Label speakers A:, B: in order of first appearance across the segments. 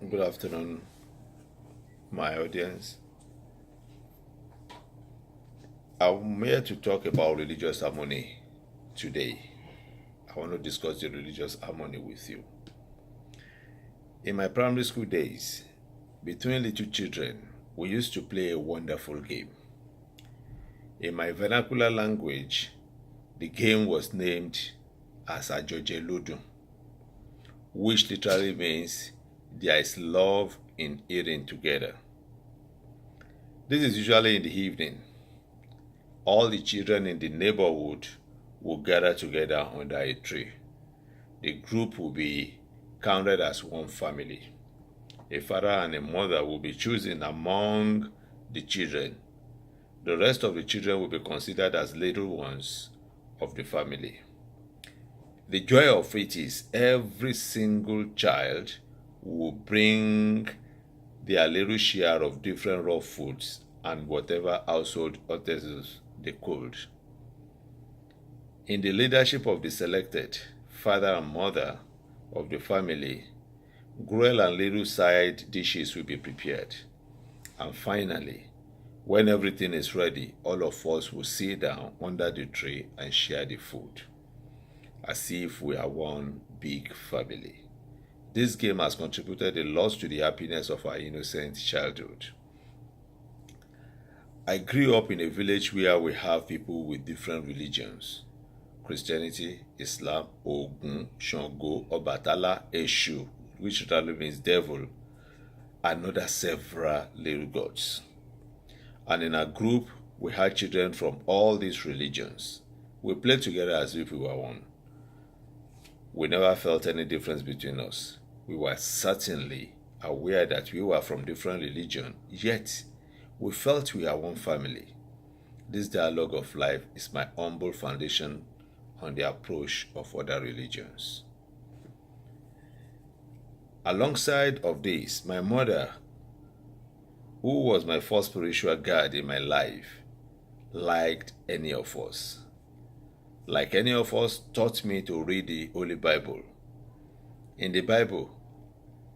A: Good afternoon, my audience. I'm here to talk about religious harmony today. I want to discuss the religious harmony with you. In my primary school days, between little children, we used to play a wonderful game. In my vernacular language, the game was named as Ajoje Ludu, which literally means there is love in eating together. This is usually in the evening. All the children in the neighborhood will gather together under a tree. The group will be counted as one family. A father and a mother will be chosen among the children. The rest of the children will be considered as little ones of the family. The joy of it is every single child will bring their little share of different raw foods and whatever household utensils they could. In the leadership of the selected father and mother of the family, gruel and little side dishes will be prepared. And finally, when everything is ready, all of us will sit down under the tree and share the food, as if we are one big family. This game has contributed a lot to the happiness of our innocent childhood. I grew up in a village where we have people with different religions: Christianity, Islam, Ogun, Shango, Obatala, Eshu, which literally means devil, and other several little gods. And in our group, we had children from all these religions. We played together as if we were one. We never felt any difference between us. We were certainly aware that we were from different religions, yet we felt we are one family. This dialogue of life is my humble foundation on the approach of other religions. Alongside of this, my mother, who was my first spiritual guide in my life, liked any of us. Like any of us, taught me to read the Holy Bible. In the Bible,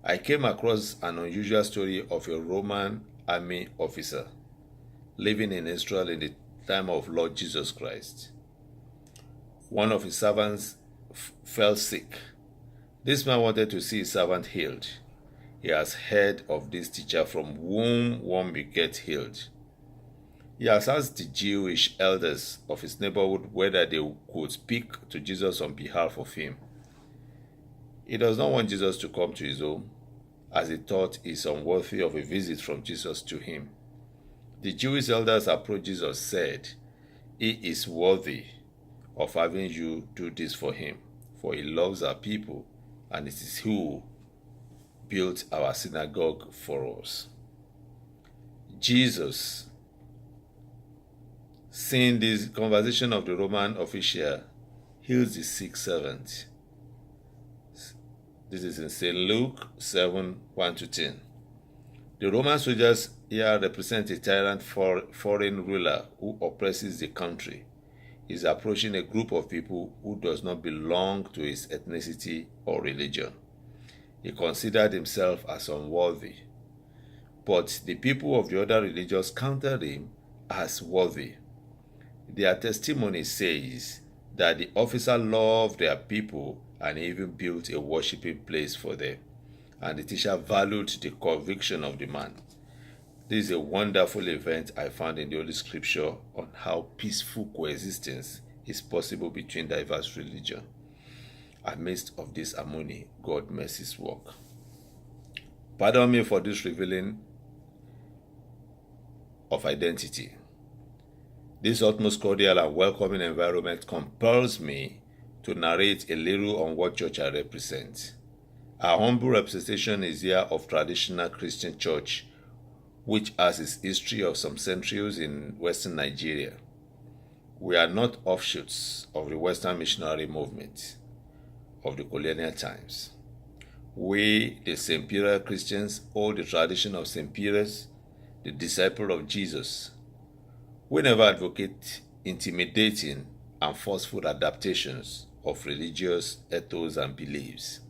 A: I came across an unusual story of a Roman army officer living in Israel in the time of Lord Jesus Christ. One of his servants fell sick. This man wanted to see his servant healed. He has heard of this teacher from whom one may get healed. He has asked the Jewish elders of his neighborhood whether they could speak to Jesus on behalf of him. He does not want Jesus to come to his home, as he thought he is unworthy of a visit from Jesus to him. The Jewish elders approached Jesus and said, "He is worthy of having you do this for him, for he loves our people, and it is who built our synagogue for us." Jesus, seeing this conversation of the Roman official, heals the sick servant. This is in St. Luke 7, 1 to 10. The Roman soldiers here represent a tyrant foreign ruler who oppresses the country. He is approaching a group of people who does not belong to his ethnicity or religion. He considered himself as unworthy. But the people of the other religions counted him as worthy. Their testimony says that the officer loved their people and even built a worshiping place for them. And the teacher valued the conviction of the man. This is a wonderful event I found in the Holy Scripture on how peaceful coexistence is possible between diverse religions. Amidst of this harmony, God makes his work. Pardon me for this revealing of identity. This utmost cordial and welcoming environment compels me to narrate a little on what church I represent. Our humble representation is here of traditional Christian church, which has its history of some centuries in Western Nigeria. We are not offshoots of the Western missionary movement of the colonial times. We, the St. Peter Christians, hold the tradition of St. Peter's, the disciple of Jesus. We never advocate intimidating and forceful adaptations of religious ethos and beliefs.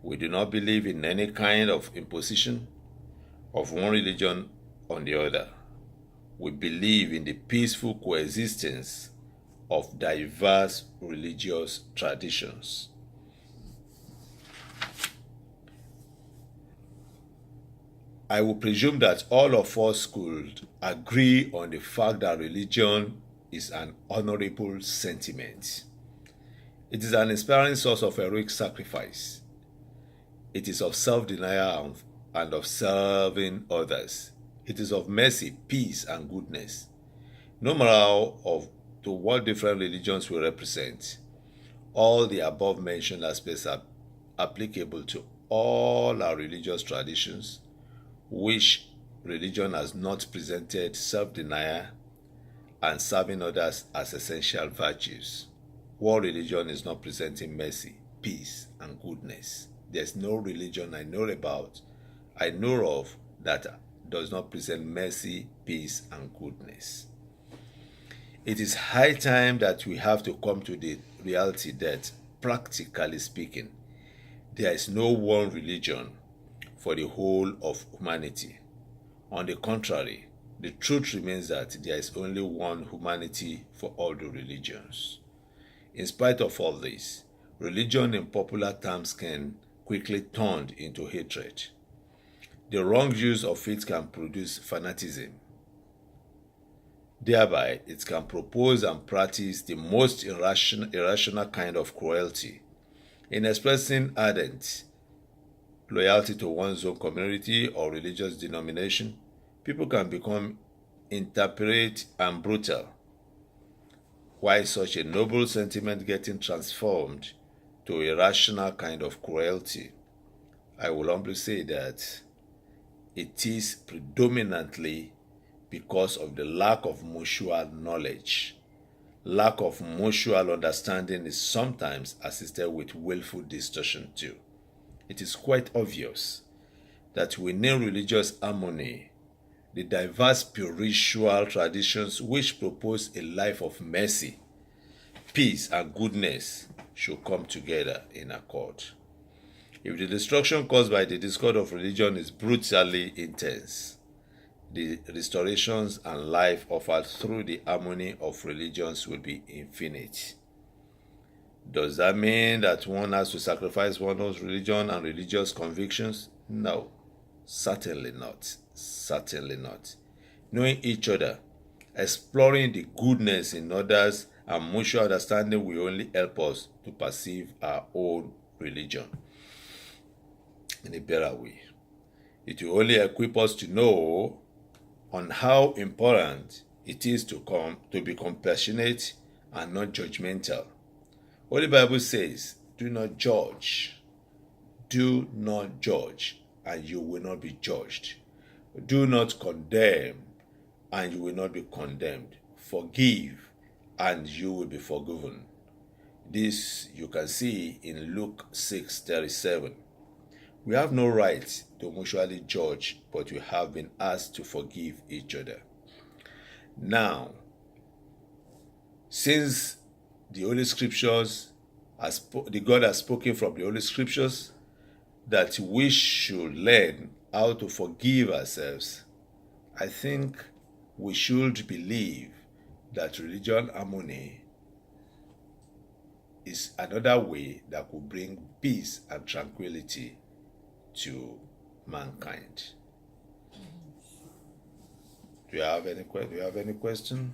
A: We do not believe in any kind of imposition of one religion on the other. We believe in the peaceful coexistence of diverse religious traditions. I will presume that all of us could agree on the fact that religion is an honorable sentiment. It is an inspiring source of heroic sacrifice. It is of self-denial and of serving others. It is of mercy, peace, and goodness. No matter to what different religions we represent, all the above mentioned aspects are applicable to all our religious traditions, which religion has not presented self-denial and serving others as essential virtues. What religion is not presenting mercy, peace, and goodness? There's no religion I know of that does not present mercy, peace, and goodness. It is high time that we have to come to the reality that, practically speaking, there is no one religion for the whole of humanity. On the contrary, the truth remains that there is only one humanity for all the religions. In spite of all this, religion in popular terms can quickly turn into hatred. The wrong use of it can produce fanaticism. Thereby, it can propose and practice the most irrational kind of cruelty. In expressing ardent loyalty to one's own community or religious denomination, people can become intemperate and brutal. Why such a noble sentiment getting transformed to a rational kind of cruelty? I will humbly say that it is predominantly because of the lack of mutual knowledge. Lack of mutual understanding is sometimes assisted with willful distortion too. It is quite obvious that within religious harmony, the diverse spiritual traditions which propose a life of mercy, peace, and goodness should come together in accord. If the destruction caused by the discord of religion is brutally intense, the restorations and life offered through the harmony of religions will be infinite. Does that mean that one has to sacrifice one's religion and religious convictions? No, certainly not. Certainly not. Knowing each other, exploring the goodness in others, and mutual understanding will only help us to perceive our own religion in a better way. It will only equip us to know on how important it is to be compassionate and not judgmental. Holy Bible says, do not judge. Do not judge, and you will not be judged. Do not condemn, and you will not be condemned. Forgive, and you will be forgiven. This you can see in Luke 6:37. We have no right to mutually judge, but we have been asked to forgive each other. Now, since the Holy Scriptures, the God has spoken from the Holy Scriptures, that we should learn how to forgive ourselves, I think we should believe that religion harmony is another way that will bring peace and tranquility to mankind. Do you have any question?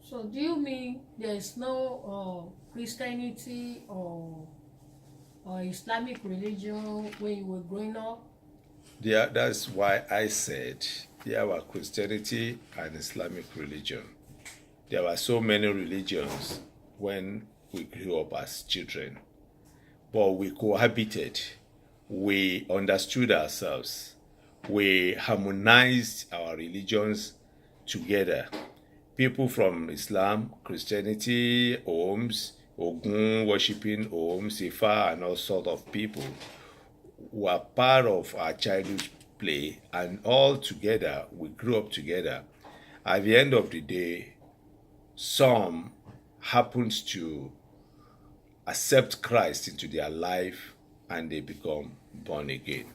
B: So do you mean there is no Christianity or Islamic religion when you were growing up?
A: Yeah, that's why I said there were Christianity and Islamic religion. There were so many religions when we grew up as children, but we cohabited, we understood ourselves, we harmonized our religions together. People from Islam, Christianity, Oghams, Ogun worshipping Oghams, Ifa, and all sorts of people were part of our childhood play, and all together we grew up together. At the end of the day, some happens to accept Christ into their life and they become born again.